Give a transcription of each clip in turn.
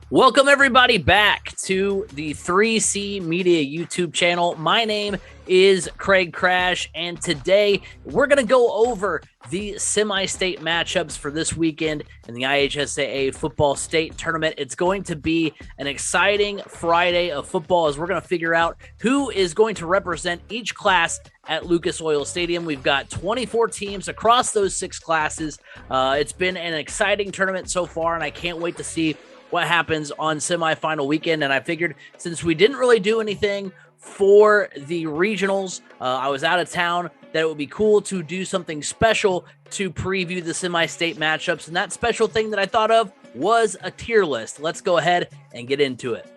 Welcome everybody back to the 3C Media YouTube channel. My name is Craig Crash, and today we're going to go over the semi-state matchups for this weekend in the IHSAA Football State Tournament. It's going to be an exciting Friday of football as we're going to figure out who is going to represent each class at Lucas Oil Stadium. We've got 24 teams across those 6 classes. It's been an exciting tournament so far, and I can't wait to see what happens on semifinal weekend. And I figured since we didn't really do anything for the regionals, I was out of town, that it would be cool to do something special to preview the semi-state matchups. And that special thing that I thought of was a tier list. Let's go ahead and get into it.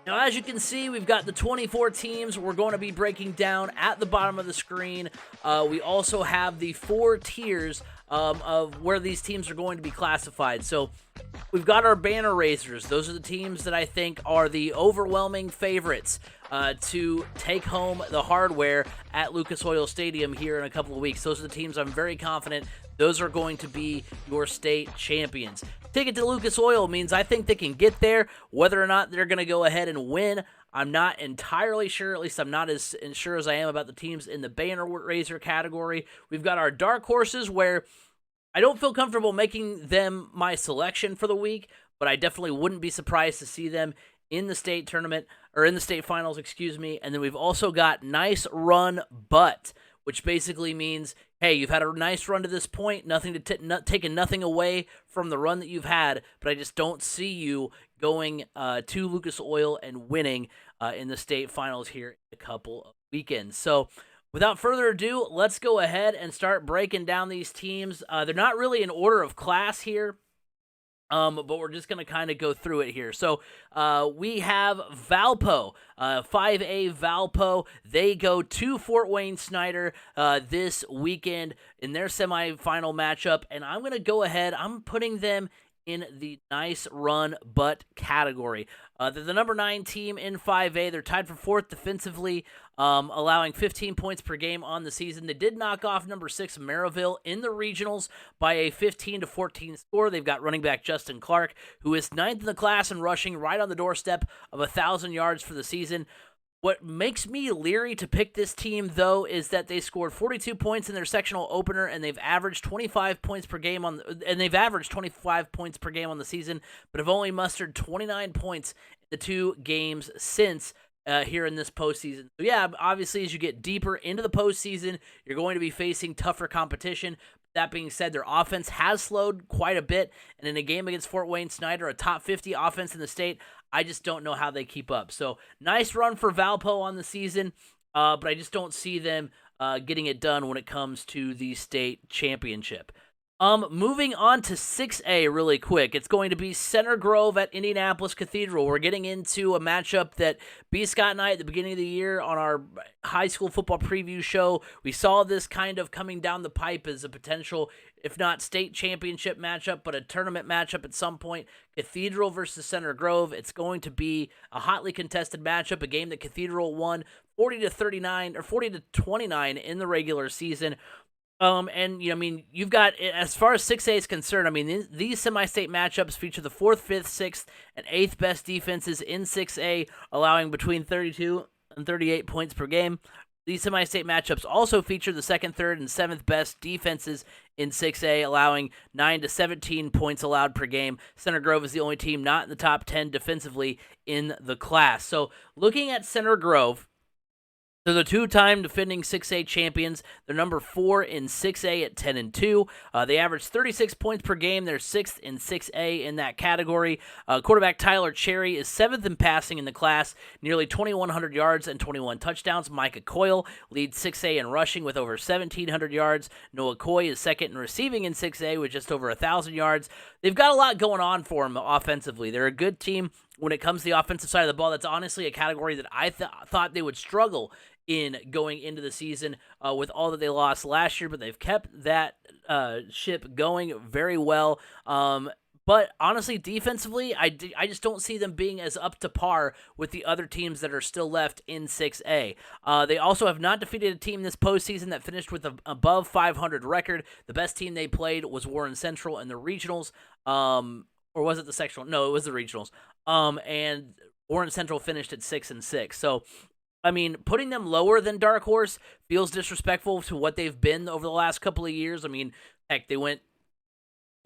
Now, as you can see, we've got the 24 teams we're going to be breaking down at the bottom of the screen. We also have the 4 tiers of where these teams are going to be classified. So we've got our banner raisers. Those are the teams that I think are the overwhelming favorites to take home the hardware at Lucas Oil Stadium here in a couple of weeks. Those are the teams I'm very confident those are going to be your state champions. Ticket to Lucas Oil means I think they can get there. Whether or not they're going to go ahead and win, I'm not entirely sure. At least I'm not as sure as I am about the teams in the banner raiser category. We've got our dark horses where I don't feel comfortable making them my selection for the week, but I definitely wouldn't be surprised to see them in the state tournament, or in the state finals, excuse me. And then we've also got nice run but, which basically means, hey, you've had a nice run to this point, taking nothing away from the run that you've had, but I just don't see you going to Lucas Oil and winning in the state finals here in a couple of weekends. So without further ado, let's go ahead and start breaking down these teams. They're not really in order of class here, but we're just going to kind of go through it here. So we have Valpo, 5A Valpo. They go to Fort Wayne Snyder this weekend in their semifinal matchup, and I'm going to go ahead. I'm putting them in the nice run but category. They're the number 9 team in 5A. They're tied for 4th defensively, allowing 15 points per game on the season. They did knock off number 6 Maryville in the regionals by a 15-14 score. They've got running back Justin Clark, who is 9th in the class in rushing, right on the doorstep of 1,000 yards for the season. What makes me leery to pick this team, though, is that they scored 42 points in their sectional opener, and they've averaged 25 points per game on the season, but have only mustered 29 points in the 2 games since here in this postseason. So yeah, obviously, as you get deeper into the postseason, you're going to be facing tougher competition. That being said, their offense has slowed quite a bit, and in a game against Fort Wayne Snyder, a top 50 offense in the state, I just don't know how they keep up. So nice run for Valpo on the season, but I just don't see them getting it done when it comes to the state championship. Moving on to 6A really quick. It's going to be Center Grove at Indianapolis Cathedral. We're getting into a matchup that B. Scott and I at the beginning of the year on our high school football preview show, we saw this kind of coming down the pipe as a potential, if not state championship matchup, but a tournament matchup at some point. Cathedral versus Center Grove. It's going to be a hotly contested matchup, a game that Cathedral won 40-39 or 40-29 in the regular season. And you've got, as far as 6A is concerned, these semi-state matchups feature the 4th, 5th, 6th, and 8th best defenses in 6A, allowing between 32 and 38 points per game. These semi-state matchups also feature the 2nd, 3rd, and 7th best defenses in 6A, allowing 9 to 17 points allowed per game. Center Grove is the only team not in the top 10 defensively in the class. So looking at Center Grove, they're the 2-time defending 6A champions. They're number 4 in 6A at 10-2. They average 36 points per game. They're 6th in 6A in that category. Quarterback Tyler Cherry is 7th in passing in the class, nearly 2,100 yards and 21 touchdowns. Micah Coyle leads 6A in rushing with over 1,700 yards. Noah Coy is 2nd in receiving in 6A with just over 1,000 yards. They've got a lot going on for them offensively. They're a good team when it comes to the offensive side of the ball. That's honestly a category that I thought they would struggle in going into the season with all that they lost last year, but they've kept that ship going very well. But honestly, defensively, I just don't see them being as up to par with the other teams that are still left in 6A. They also have not defeated a team this postseason that finished with an above 500 record. The best team they played was Warren Central in the regionals. or was it the sectional? No, it was the regionals. And Warren Central finished at 6-6. So, I mean, putting them lower than Dark Horse feels disrespectful to what they've been over the last couple of years. I mean, heck, they went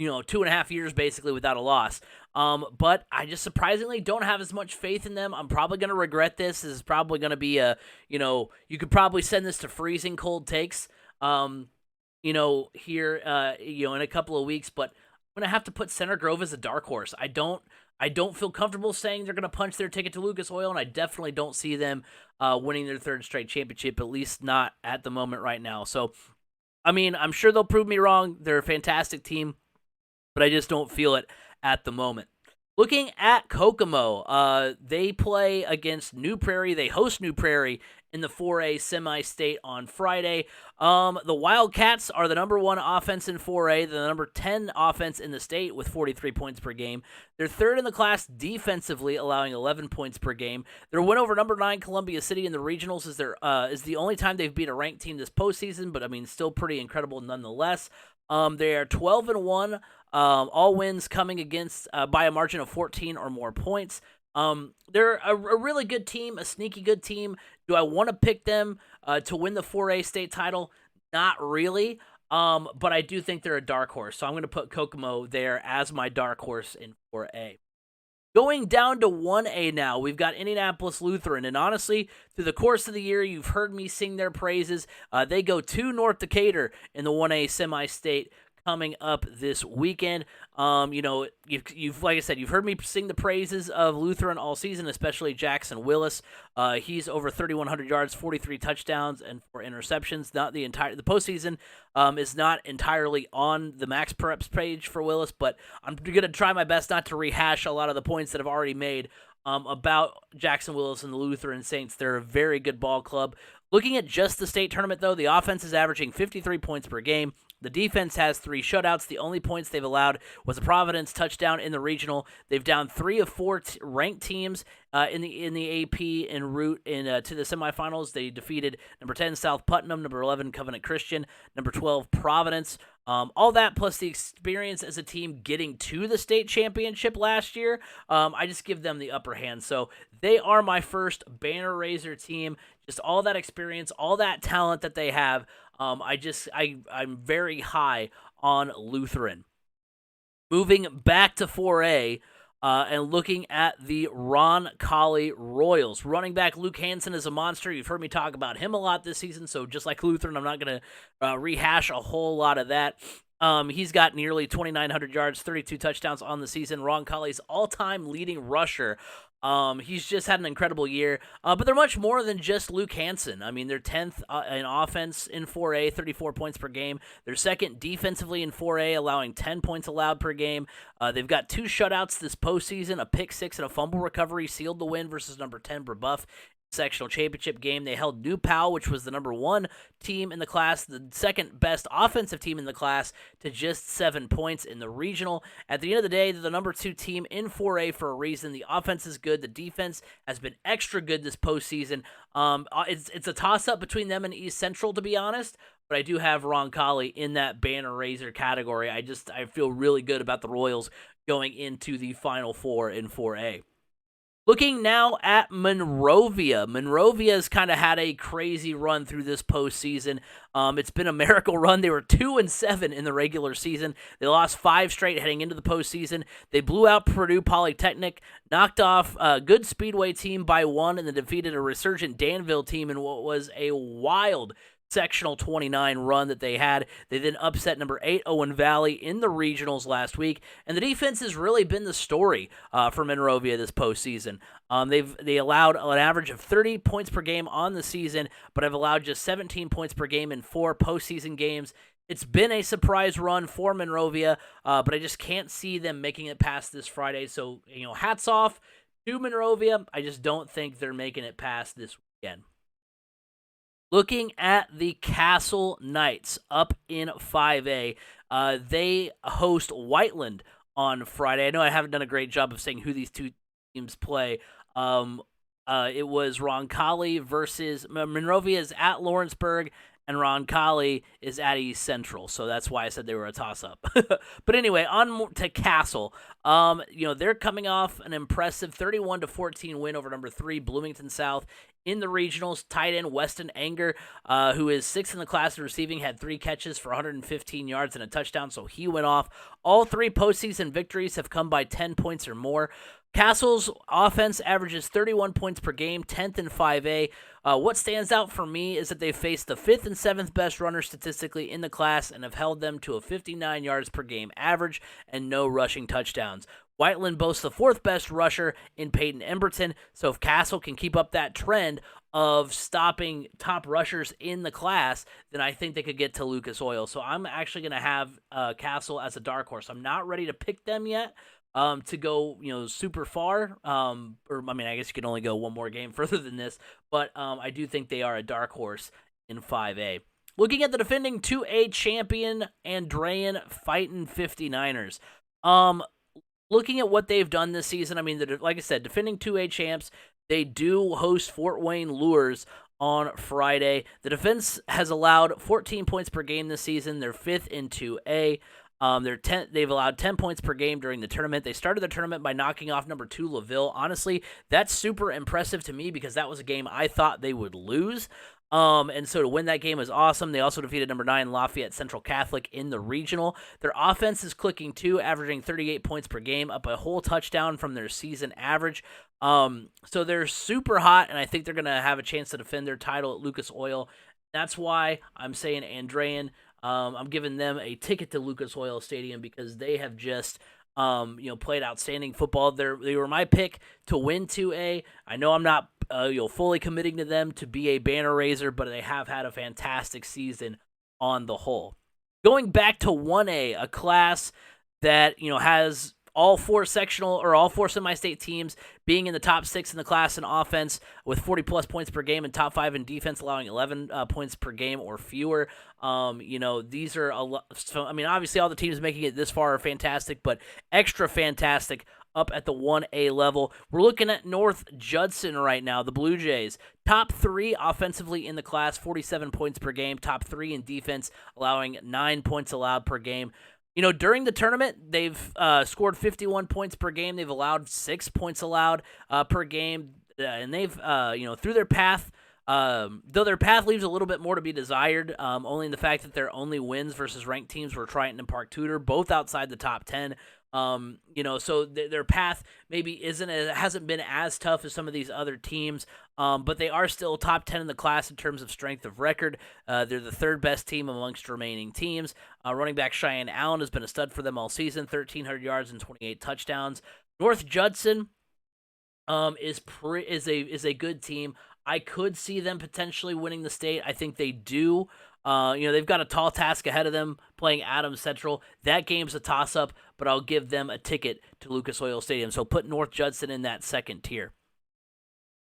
2.5 years basically without a loss. But I just surprisingly don't have as much faith in them. I'm probably going to regret this. This is probably going to be you could probably send this to freezing cold takes, here, in a couple of weeks. But I'm going to have to put Center Grove as a dark horse. I don't feel comfortable saying they're going to punch their ticket to Lucas Oil, and I definitely don't see them winning their third straight championship, at least not at the moment right now. So, I mean, I'm sure they'll prove me wrong. They're a fantastic team, but I just don't feel it at the moment. Looking at Kokomo, they play against New Prairie. They host New Prairie in the 4A semi-state on Friday. The Wildcats are the number 1 offense in 4A, the number 10 offense in the state with 43 points per game. They're third in the class defensively, allowing 11 points per game. Their win over number 9 Columbia City in the regionals is the only time they've beat a ranked team this postseason, but I mean, still pretty incredible nonetheless. They are 12-1, all wins coming against by a margin of 14 or more points. They're a really good team, a sneaky good team. Do I want to pick them to win the 4A state title? Not really, but I do think they're a dark horse, so I'm going to put Kokomo there as my dark horse in 4A. Going down to 1A now, we've got Indianapolis Lutheran, and honestly, through the course of the year, you've heard me sing their praises. They go to North Decatur in the 1A semi-state coming up this weekend. You've like I said, you've heard me sing the praises of Lutheran all season, especially Jackson Willis. He's over 3,100 yards, 43 touchdowns, and 4 interceptions. The postseason is not entirely on the Max Preps page for Willis, but I'm going to try my best not to rehash a lot of the points that I've already made about Jackson Willis and the Lutheran Saints. They're a very good ball club. Looking at just the state tournament, though, the offense is averaging 53 points per game. The defense has 3 shutouts. The only points they've allowed was a Providence touchdown in the regional. They've down 3 of 4 ranked teams in the AP en route to the semifinals. They defeated number 10 South Putnam, number 11 Covenant Christian, number 12 Providence. All that plus the experience as a team getting to the state championship last year, I just give them the upper hand. So they are my first banner raiser team. Just all that experience, all that talent that they have. I'm very high on Lutheran. Moving back to 4A and looking at the Ron Colley Royals. Running back Luke Hansen is a monster. You've heard me talk about him a lot this season, so just like Lutheran, I'm not going to rehash a whole lot of that. He's got nearly 2,900 yards, 32 touchdowns on the season. Ron Colley's all-time leading rusher. He's just had an incredible year, but they're much more than just Luke Hansen. I mean, they're 10th in offense in 4A, 34 points per game. They're second defensively in 4A, allowing 10 points allowed per game. They've got 2 shutouts this postseason, a pick 6 and a fumble recovery sealed the win versus number 10 Brebeuf. Sectional championship game. They held New Powell, which was the number 1 team in the class, the second best offensive team in the class, to just 7 points in the regional. At the end of the day, they're the number 2 team in 4A for a reason. The offense is good. The defense has been extra good this postseason. It's a toss-up between them and East Central, to be honest, but I do have Ron Colley in that banner raiser category. I feel really good about the Royals going into the Final Four in 4A. Looking now at Monrovia. Monrovia's kind of had a crazy run through this postseason. It's been a miracle run. They were 2-7 in the regular season. They lost 5 straight heading into the postseason. They blew out Purdue Polytechnic, knocked off a good Speedway team by 1, and then defeated a resurgent Danville team in what was a wild sectional 29 run that they had. They then upset number 8 Owen Valley in the regionals last week, and the defense has really been the story for Monrovia this postseason. They allowed an average of 30 points per game on the season, but have allowed just 17 points per game in 4 postseason games. It's been a surprise run for Monrovia, but I just can't see them making it past this Friday. So, hats off to Monrovia. I just don't think they're making it past this weekend. Looking at the Castle Knights up in 5A, they host Whiteland on Friday. I know I haven't done a great job of saying who these 2 teams play. It was Roncalli versus Monrovia is at Lawrenceburg, and Roncalli is at East Central, so that's why I said they were a toss-up. But anyway, on to Castle. They're coming off an impressive 31-14 win over number 3 Bloomington South in the regionals. Tight end Weston Anger, who is 6th in the class in receiving, had 3 catches for 115 yards and a touchdown, so he went off. All 3 postseason victories have come by 10 points or more. Castle's offense averages 31 points per game, 10th in 5A. What stands out for me is that they faced the 5th and 7th best runners statistically in the class and have held them to a 59 yards per game average and no rushing touchdowns. Whiteland boasts the 4th best rusher in Peyton Emberton, so if Castle can keep up that trend of stopping top rushers in the class, then I think they could get to Lucas Oil. So I'm actually going to have Castle as a dark horse. I'm not ready to pick them yet. To go, super far, I guess you can only go one more game further than this, but I do think they are a dark horse in 5A. Looking at the defending 2A champion, Andrean Fightin' 59ers. Looking at what they've done this season, like I said, defending 2A champs, they do host Fort Wayne Lures on Friday. The defense has allowed 14 points per game this season. They're 5th in 2A. They've allowed 10 points per game during the tournament. They started the tournament by knocking off number 2 LaVille. Honestly, that's super impressive to me because that was a game I thought they would lose. And so to win that game is awesome. They also defeated number 9 Lafayette Central Catholic in the regional. Their offense is clicking too, averaging 38 points per game, up a whole touchdown from their season average. So they're super hot, and I think they're going to have a chance to defend their title at Lucas Oil. That's why I'm saying Andrean. I'm giving them a ticket to Lucas Oil Stadium because they have just, played outstanding football. They were my pick to win 2A. I know I'm not, fully committing to them to be a banner raiser, but they have had a fantastic season on the whole. Going back to 1A, a class that, has all 4 semi-state teams being in the top 6 in the class in offense with 40-plus points per game and top 5 in defense, allowing 11 points per game or fewer. These are a lot. So, obviously all the teams making it this far are fantastic, but extra fantastic up at the 1A level. We're looking at North Judson right now, the Blue Jays. Top 3 offensively in the class, 47 points per game. Top 3 in defense, allowing 9 points allowed per game. During the tournament, they've scored 51 points per game. They've allowed 6 points allowed per game. And they've, through their path, though their path leaves a little bit more to be desired, only in the fact that their only wins versus ranked teams were Triton and Park Tudor, both outside the top 10. So their path maybe hasn't been as tough as some of these other teams, but they are still top 10 in the class in terms of strength of record. They're the 3rd best team amongst remaining teams. Running back Cheyenne Allen has been a stud for them all season, 1,300 yards and 28 touchdowns. North Judson is a good team. I could see them potentially winning the state. I think they do. They've got a tall task ahead of them playing Adams Central. That game's a toss-up, but I'll give them a ticket to Lucas Oil Stadium. So put North Judson in that 2nd tier.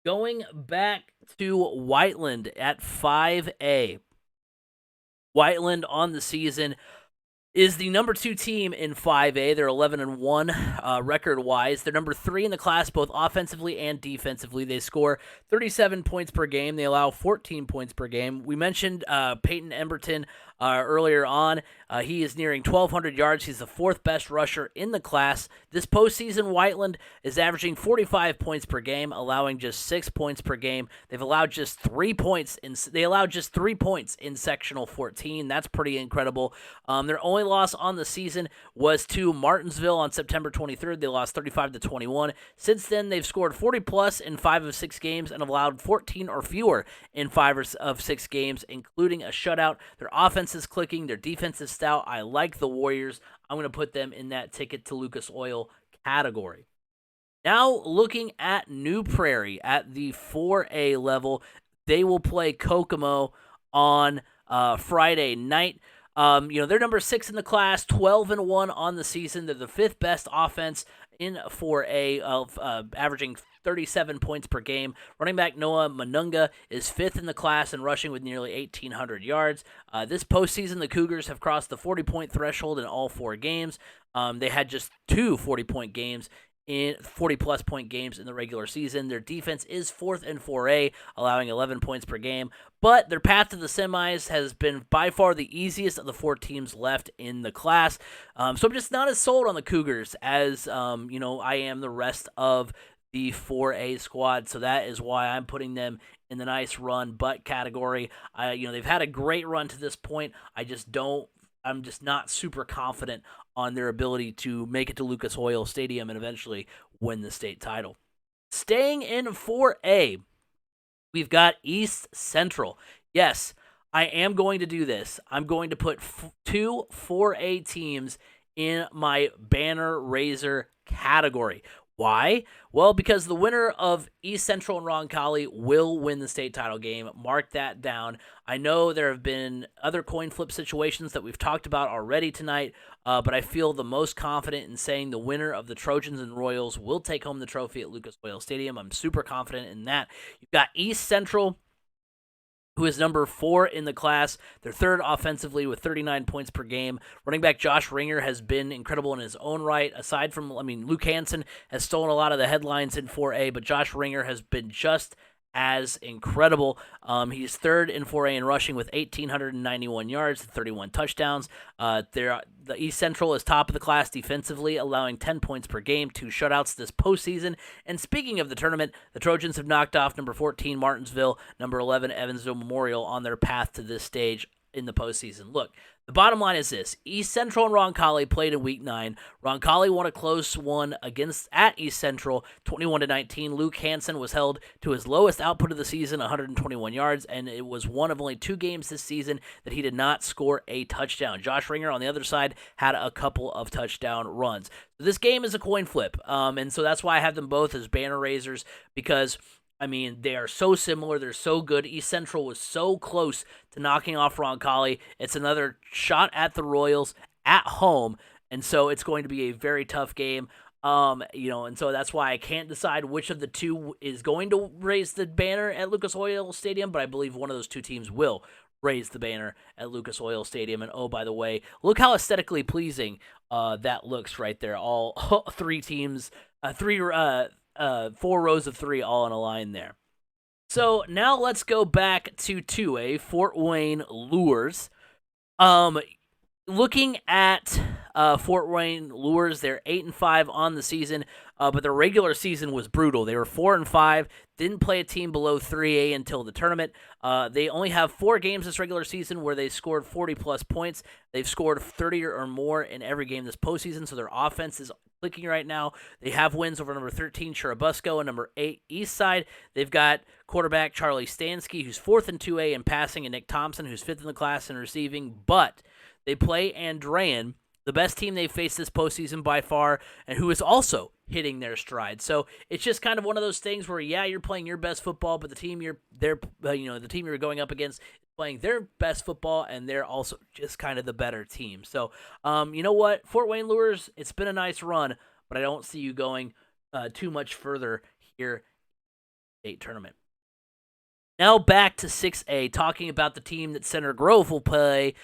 Going back to Whiteland at 5A. Whiteland on the season is the number 2 team in 5A. They're 11-1 record-wise. They're number 3 in the class, both offensively and defensively. They score 37 points per game. They allow 14 points per game. We mentioned Peyton Emberton earlier on. He is nearing 1,200 yards. He's the 4th best rusher in the class. This postseason, Whiteland is averaging 45 points per game, allowing just 6 points per game. They've allowed just 3 points in sectional 14. That's pretty incredible. Their only loss on the season was to Martinsville on September 23rd. They lost 35-21. Since then, they've scored 40-plus in 5 of 6 games and allowed 14 or fewer in 5 of 6 games, including a shutout. Their offense is clicking. Their defense is stout. I like the Warriors. I'm going to put them in that ticket to Lucas Oil category. Now looking at New Prairie at the 4A level, they will play Kokomo on Friday night. They're number 6 in the class, 12-1 on the season. They're the 5th best offense in 4A, of averaging 37 points per game. Running back Noah Manunga is 5th in the class and rushing with nearly 1,800 yards. This postseason, the Cougars have crossed the 40-point threshold in all 4 games. They had just 2 40-point games in 40-plus point games in the regular season. Their defense is 4th in 4A, allowing 11 points per game. But their path to the semis has been by far the easiest of the 4 teams left in the class. So I'm just not as sold on the Cougars as I am the rest of the 4A squad. So that is why I'm putting them in the nice run but category. They've had a great run to this point. I'm just not super confident on their ability to make it to Lucas Oil Stadium and eventually win the state title. Staying in 4A, we've got East Central. Yes, I am going to do this. I'm going to put 2 4A teams in my banner raiser category. Why? Well, because the winner of East Central and Roncalli will win the state title game. Mark that down. I know there have been other coin flip situations that we've talked about already tonight, but I feel the most confident in saying the winner of the Trojans and Royals will take home the trophy at Lucas Oil Stadium. I'm super confident in that. You've got East Central, who is number 4 in the class. They're 3rd offensively with 39 points per game. Running back Josh Ringer has been incredible in his own right. Aside from, Luke Hansen has stolen a lot of the headlines in 4A, but Josh Ringer has been just as incredible. He's 3rd in 4A in rushing with 1,891 yards, 31 touchdowns. The East Central is top of the class defensively, allowing 10 points per game, 2 shutouts this postseason. And speaking of the tournament, the Trojans have knocked off number 14 Martinsville, number 11 Evansville Memorial on their path to this stage in the postseason. Look, the bottom line is this. East Central and Roncalli played in Week 9. Roncalli won a close one at East Central, 21-19. Luke Hansen was held to his lowest output of the season, 121 yards, and it was one of only 2 games this season that he did not score a touchdown. Josh Ringer, on the other side, had a couple of touchdown runs. So this game is a coin flip, and so that's why I have them both as banner raisers, because they are so similar. They're so good. East Central was so close to knocking off Roncalli. It's another shot at the Royals at home, and so it's going to be a very tough game. And so that's why I can't decide which of the 2 is going to raise the banner at Lucas Oil Stadium, but I believe one of those 2 teams will raise the banner at Lucas Oil Stadium. And oh, by the way, look how aesthetically pleasing that looks right there. All 3 teams, 4 rows of 3 all in a line there. So now let's go back to 2A, Fort Wayne Lures. Looking at Fort Wayne Lures, they're 8-5 on the season, but their regular season was brutal. They were 4-5, didn't play a team below 3A until the tournament. They only have 4 games this regular season where they scored 40-plus points. They've scored 30 or more in every game this postseason, so their offense is clicking right now. They have wins over number 13 Churubusco and number 8 Eastside. They've got quarterback Charlie Stansky, who's 4th in 2A in passing, and Nick Thompson, who's 5th in the class in receiving, but they play Andrean, the best team they've faced this postseason by far, and who is also hitting their stride. So it's just kind of one of those things where, yeah, you're playing your best football, but the team the team you're going up against is playing their best football, and they're also just kind of the better team. So, you know what, Fort Wayne Lures, it's been a nice run, but I don't see you going too much further here in the state tournament. Now back to 6A, talking about the team that Center Grove will play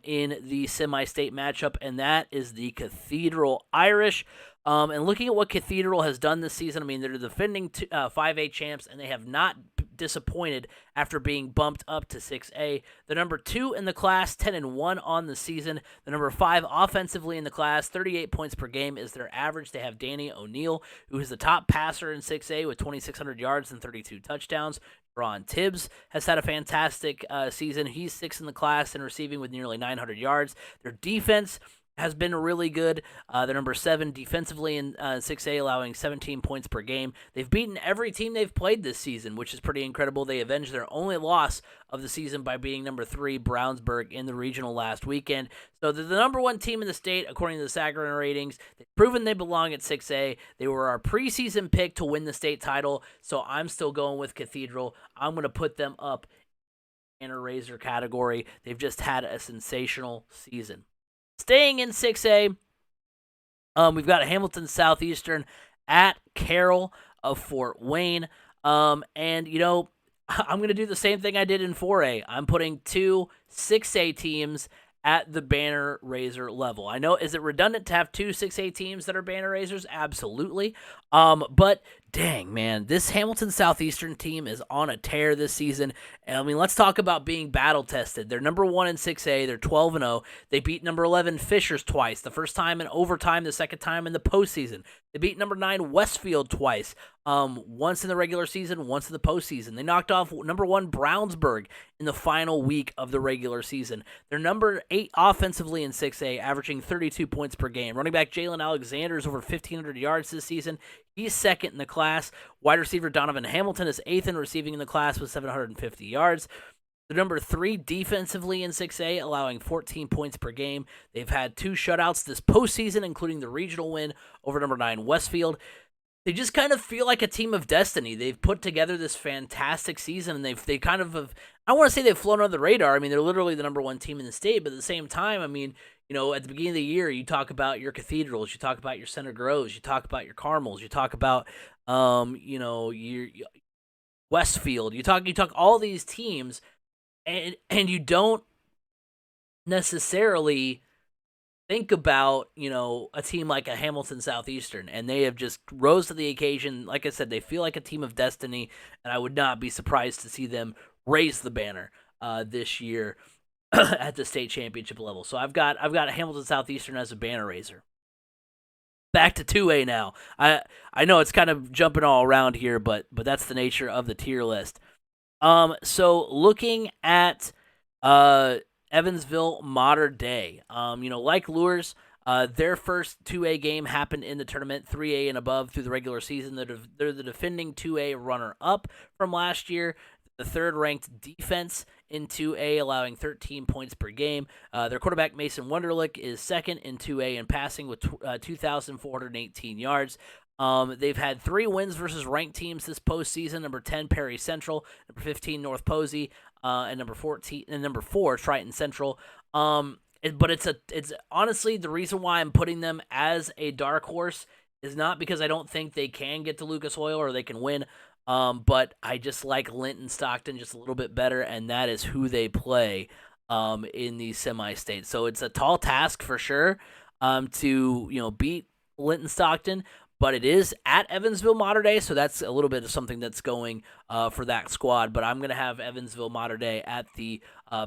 in the semi-state matchup, and that is the Cathedral Irish. And looking at what Cathedral has done this season, they're the defending 5A champs, and they have not disappointed after being bumped up to 6A. The number 2 in the class, 10-1 on the season. The number 5 offensively in the class, 38 points per game is their average. They have Danny O'Neill, who is the top passer in 6A with 2,600 yards and 32 touchdowns. Ron Tibbs has had a fantastic season. He's 6th in the class in receiving with nearly 900 yards. Their defense has been really good. They're number 7 defensively in 6A, allowing 17 points per game. They've beaten every team they've played this season, which is pretty incredible. They avenged their only loss of the season by beating number 3 Brownsburg in the regional last weekend. So they're the number 1 team in the state, according to the Sagarin ratings. They've proven they belong at 6A. They were our preseason pick to win the state title, so I'm still going with Cathedral. I'm going to put them up in a Razor category. They've just had a sensational season. Staying in 6A, we've got Hamilton Southeastern at Carroll of Fort Wayne. And, I'm going to do the same thing I did in 4A. I'm putting 2 6A teams at the banner raiser level. I know, is it redundant to have two 6A teams that are banner raisers? Absolutely. But dang, man, this Hamilton Southeastern team is on a tear this season. And I mean, let's talk about being battle tested. They're number 1 in 6A. They're 12-0. They beat number 11 Fishers twice. The first time in overtime, the second time in the postseason. They beat number 9 Westfield twice. Once in the regular season, once in the postseason. They knocked off number 1 Brownsburg in the final week of the regular season. They're number 8 offensively in 6A, averaging 32 points per game. Running back Jalen Alexander is over 1,500 yards this season. He's second in the class. Wide receiver Donovan Hamilton is 8th in receiving in the class with 750 yards. They're number 3 defensively in 6A, allowing 14 points per game. They've had 2 shutouts this postseason, including the regional win over number 9 Westfield. They just kind of feel like a team of destiny. They've put together this fantastic season, and they kind of have, I don't want to say they've flown under the radar. I mean, they're literally the number 1 team in the state, but at the same time, I mean, you know, at the beginning of the year, you talk about your Cathedrals, you talk about your Center Groves, you talk about your Carmels, you talk about, you know, your Westfield, you talk all these teams, and you don't necessarily think about, you know, a team like a Hamilton Southeastern, and they have just rose to the occasion. Like I said, they feel like a team of destiny, and I would not be surprised to see them raise the banner this year at the state championship level. So I've got Hamilton Southeastern as a banner raiser. Back to 2A now. I know it's kind of jumping all around here, but that's the nature of the tier list. So looking at Evansville Modern Day, you know, like Lures, their first 2A game happened in the tournament, 3A and above through the regular season. They're the defending 2A runner-up from last year, the third-ranked defense in 2A, allowing 13 points per game. Their quarterback, Mason Wunderlich, is second in 2A in passing with 2,418 yards. They've had 3 wins versus ranked teams this postseason. Number 10, Perry Central. Number 15, North Posey. And number 4, Triton Central. But it's honestly, the reason why I'm putting them as a dark horse is not because I don't think they can get to Lucas Oil or they can win. But I just like Linton Stockton just a little bit better, and that is who they play in the semi-state. So it's a tall task for sure to, you know, beat Linton Stockton. But it is at Evansville Modern Day, so that's a little bit of something that's going for that squad. But I'm going to have Evansville Modern Day at the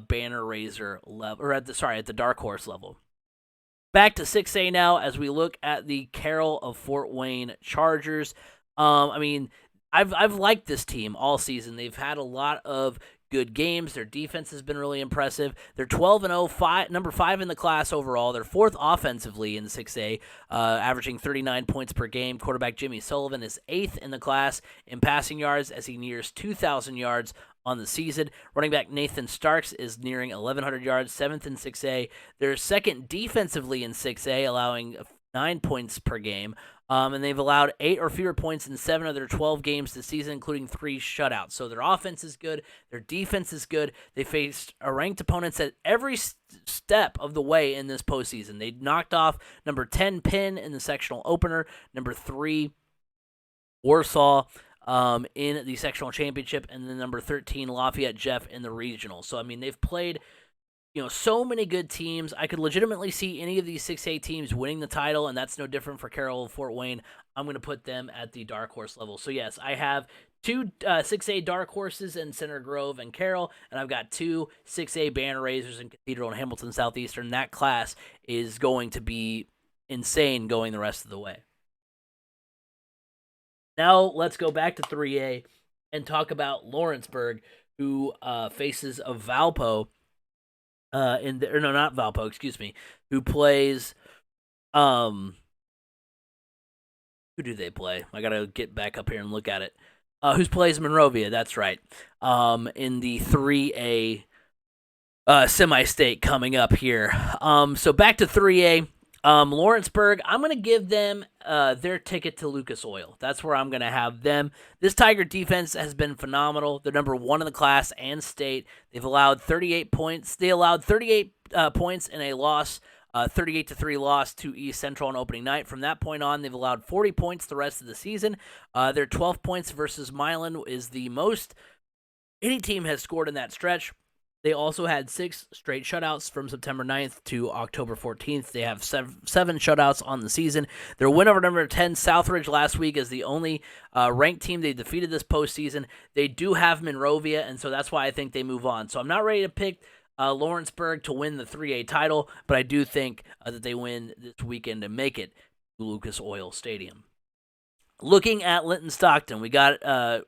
banner raiser level, or at the dark horse level. Back to 6A now as we look at the Carroll of Fort Wayne Chargers. I mean, I've liked this team all season. They've had a lot of good games. Their defense has been really impressive. They're 12-0, number 5 in the class overall. They're 4th offensively in 6A, averaging 39 points per game. Quarterback Jimmy Sullivan is 8th in the class in passing yards as he nears 2,000 yards on the season. Running back Nathan Starks is nearing 1,100 yards, 7th in 6A. They're 2nd defensively in 6A, allowing 9 points per game. And they've allowed 8 or fewer points in 7 of their 12 games this season, including 3 shutouts. So their offense is good. Their defense is good. They faced ranked opponents at every step of the way in this postseason. They knocked off number 10 Penn in the sectional opener, number 3 Warsaw in the sectional championship, and then number 13 Lafayette Jeff in the regional. So, I mean, they've played, you know, so many good teams. I could legitimately see any of these 6A teams winning the title, and that's no different for Carroll of Fort Wayne. I'm going to put them at the dark horse level. So, yes, I have 2 6A dark horses in Center Grove and Carroll, and I've got 2 6A banner raisers in Cathedral and Hamilton Southeastern. That class is going to be insane going the rest of the way. Now, let's go back to 3A and talk about Lawrenceburg, who faces a Valpo. Not Valpo, excuse me, who plays, who do they play? I gotta get back up here and look at it. Who plays Monrovia, that's right, in the 3A semi-state coming up here. So back to 3A, Lawrenceburg, I'm going to give them their ticket to Lucas Oil. That's where I'm going to have them. This Tiger defense has been phenomenal. They're number 1 in the class and state. They've allowed 38 points. They allowed 38 points in a loss, 38-3 loss to East Central on opening night. From that point on, they've allowed 40 points the rest of the season. Their 12 points versus Milan is the most any team has scored in that stretch. They also had 6 straight shutouts from September 9th to October 14th. They have seven shutouts on the season. Their win over number 10 Southridge last week is the only ranked team they defeated this postseason. They do have Monrovia, and so that's why I think they move on. So I'm not ready to pick Lawrenceburg to win the 3A title, but I do think that they win this weekend to make it to Lucas Oil Stadium. Looking at Linton Stockton, we got to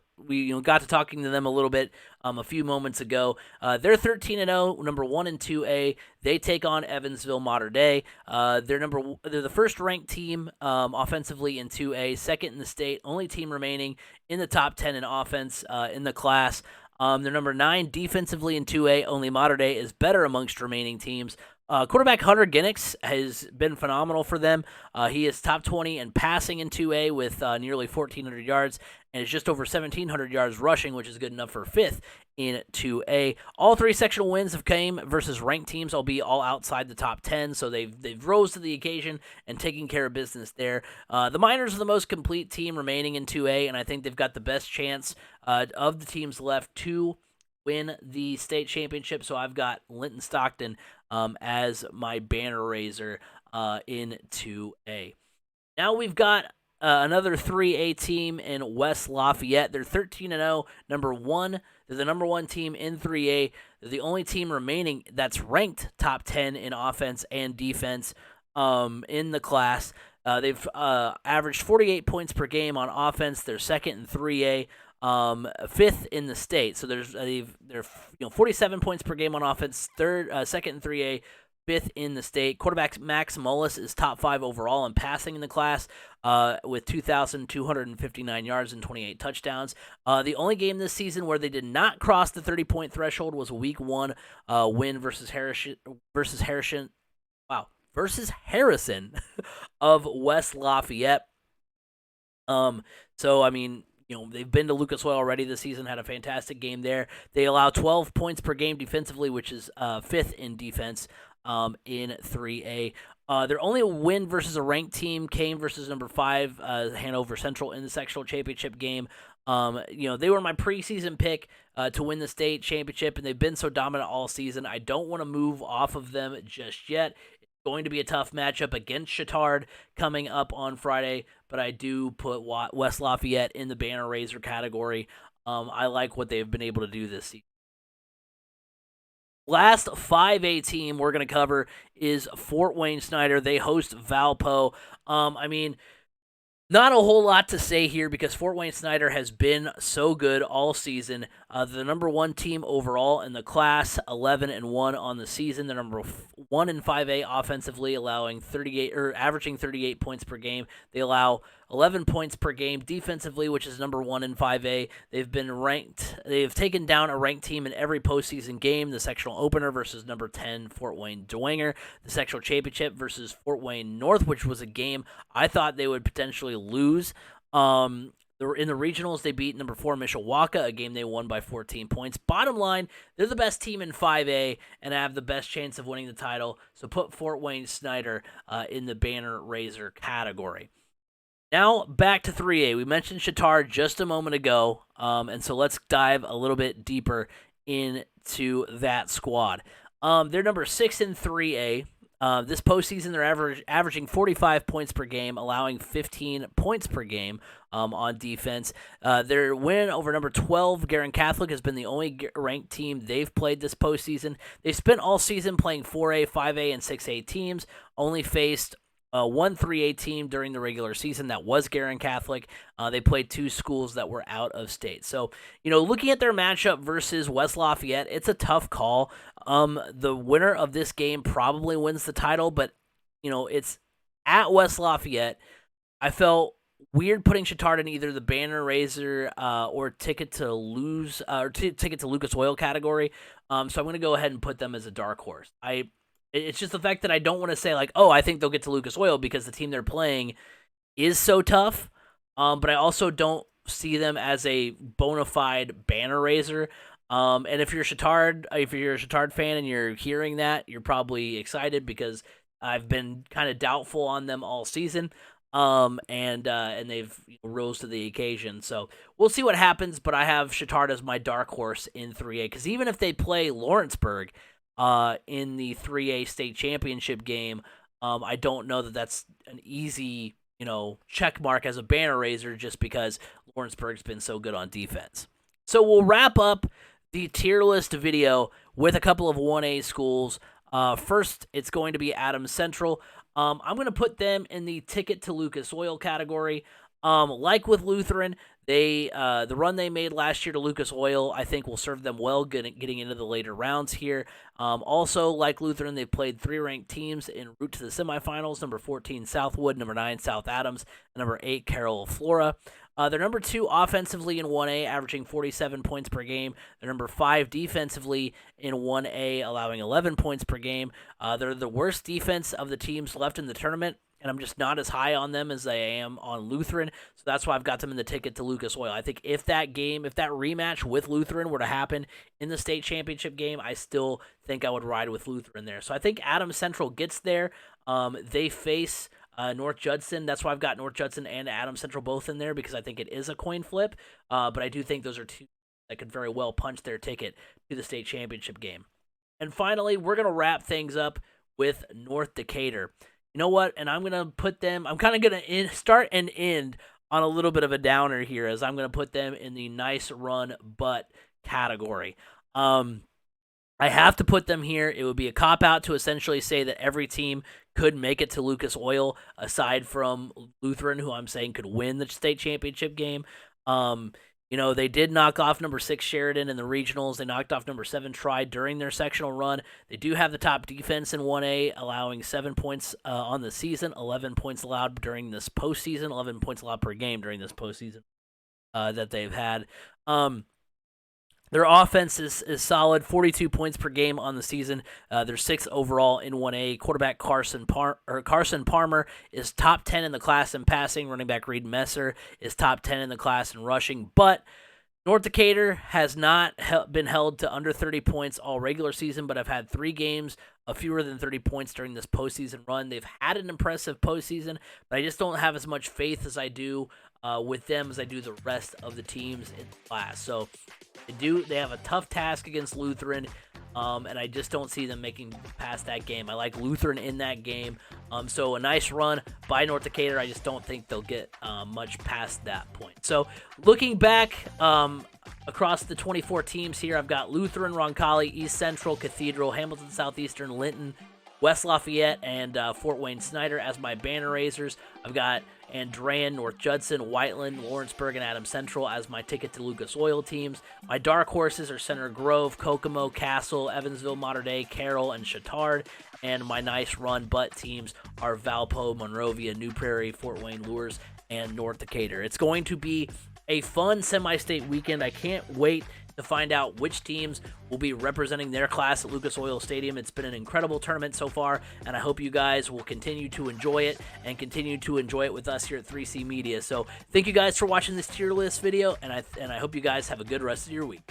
talking to them a little bit a few moments ago. They're 13-0, number 1 in 2A. They take on Evansville Mater Dei. They're the first ranked team offensively in 2A, second in the state, only team remaining in the top 10 in offense in the class. They're number 9 defensively in 2A. Only Mater Dei is better amongst remaining teams. Quarterback Hunter Ginnix has been phenomenal for them. He is top 20 in passing in 2A with nearly 1,400 yards and is just over 1,700 yards rushing, which is good enough for 5th in 2A. All 3 sectional wins have came versus ranked teams, albeit all outside the top 10, so they've rose to the occasion and taking care of business there. The Miners are the most complete team remaining in 2A, and I think they've got the best chance of the teams left to win the state championship, so I've got Linton Stockton as my banner raiser in 2A. Now we've got another 3A team in West Lafayette. They're 13-0, number 1. They're the number 1 team in 3A. They're the only team remaining that's ranked top 10 in offense and defense in the class. They've averaged 48 points per game on offense. They're second in 3A. 5th in the state, so they're 47 points per game on offense, second in 3A, 5th in the state. Quarterback Max Mullis is top 5 overall in passing in the class, with 2,259 yards and 28 touchdowns. The only game this season where they did not cross the 30-point threshold was a Week 1 win versus Harrison of West Lafayette. So I mean, they've been to Lucas Oil already this season, had a fantastic game there. They allow 12 points per game defensively, which is 5th in defense in 3A. Their only win versus a ranked team came versus number 5, Hanover Central, in the sectional championship game. They were my preseason pick to win the state championship, and they've been so dominant all season. I don't want to move off of them just yet. Going to be a tough matchup against Chittard coming up on Friday, but I do put West Lafayette in the banner raiser category. I like what they've been able to do this season. Last 5A team we're going to cover is Fort Wayne Snyder. They host Valpo. Not a whole lot to say here because Fort Wayne Snyder has been so good all season. The number 1 team overall in the class, 11-1 on the season. They're number 1 in 5A offensively, averaging 38 points per game. They allow 11 points per game defensively, which is number 1 in 5A. They've been ranked. They've taken down a ranked team in every postseason game. The sectional opener versus number 10 Fort Wayne Dwenger. The sectional championship versus Fort Wayne North, which was a game I thought they would potentially lose. In the regionals, they beat number 4 Mishawaka, a game they won by 14 points. Bottom line, they're the best team in 5A and have the best chance of winning the title. So put Fort Wayne Snyder in the banner raiser category. Now back to 3A. We mentioned Chittard just a moment ago, and so let's dive a little bit deeper into that squad. They're number 6 in 3A. This postseason, they're averaging 45 points per game, allowing 15 points per game on defense. Their win over number 12, Garin Catholic, has been the only ranked team they've played this postseason. They've spent all season playing 4A, 5A, and 6A teams, only faced one 3A team during the regular season. That was Garin Catholic. They played 2 schools that were out of state. So, looking at their matchup versus West Lafayette, it's a tough call. The winner of this game probably wins the title, but, it's at West Lafayette. I felt weird putting Chittard in either the banner raiser or ticket to lose or ticket to Lucas Oil category. So I'm going to go ahead and put them as a dark horse. It's just the fact that I don't want to say I think they'll get to Lucas Oil because the team they're playing is so tough. But I also don't see them as a bona fide banner raiser. And if you're a Chittard fan and you're hearing that, you're probably excited because I've been kind of doubtful on them all season. and they've rose to the occasion. So we'll see what happens. But I have Chatard as my dark horse in 3A because even if they play Lawrenceburg in the 3A state championship game, I don't know that that's an easy check mark as a banner raiser just because Lawrenceburg's been so good on defense. So we'll wrap up the tier list video with a couple of 1A schools. First, it's going to be Adams Central. I'm going to put them in the ticket to Lucas Oil category. Like with Lutheran, the run they made last year to Lucas Oil, I think will serve them well getting into the later rounds here. Also, like Lutheran, they've played 3 ranked teams en route to the semifinals, number 14 Southwood, number 9 South Adams, and number 8 Carroll Flora. They're number 2 offensively in 1A, averaging 47 points per game. They're number 5 defensively in 1A, allowing 11 points per game. They're the worst defense of the teams left in the tournament, and I'm just not as high on them as I am on Lutheran, so that's why I've got them in the ticket to Lucas Oil. I think if that rematch with Lutheran were to happen in the state championship game, I still think I would ride with Lutheran there. So I think Adams Central gets there. They face North Judson. That's why I've got North Judson and Adams Central both in there because I think it is a coin flip, but I do think those are two that could very well punch their ticket to the state championship game. And finally, we're going to wrap things up with North Decatur. You know what? And I'm going to put them, I'm kind of going to start and end on a little bit of a downer here as I'm going to put them in the nice run but category. I have to put them here. It would be a cop-out to essentially say that every team could make it to Lucas Oil aside from Lutheran, who I'm saying could win the state championship game. They did knock off number 6 Sheridan in the regionals. They knocked off number 7 Tri during their sectional run. They do have the top defense in 1A, allowing 7 points on the season, 11 points allowed during this postseason, 11 points allowed per game during this postseason that they've had. Their offense is solid, 42 points per game on the season. They're 6th overall in 1A. Quarterback Carson Palmer is top 10 in the class in passing. Running back Reed Messer is top 10 in the class in rushing. But North Decatur has not been held to under 30 points all regular season, but have had 3 games of fewer than 30 points during this postseason run. They've had an impressive postseason, but I just don't have as much faith as I do with them as I do the rest of the teams in the class. So they have a tough task against Lutheran, and I just don't see them making past that game. I like Lutheran in that game. So a nice run by North Decatur. I just don't think they'll get much past that point. So looking back across the 24 teams here, I've got Lutheran, Roncalli, East Central, Cathedral, Hamilton Southeastern, Linton, West Lafayette, and Fort Wayne Snyder as my banner raisers. I've got Andrean, North Judson, Whiteland, Lawrenceburg, and Adams Central as my ticket to Lucas Oil teams. My dark horses are Center Grove, Kokomo, Castle, Evansville, Mater Dei, Carroll, and Chatard. And my nice run butt teams are Valpo, Monrovia, New Prairie, Fort Wayne Lures, and North Decatur. It's going to be a fun semi-state weekend. I can't wait to find out which teams will be representing their class at Lucas Oil Stadium. It's been an incredible tournament so far, and I hope you guys will continue to enjoy it and continue to enjoy it with us here at 3C Media. So thank you guys for watching this tier list video, and I hope you guys have a good rest of your week.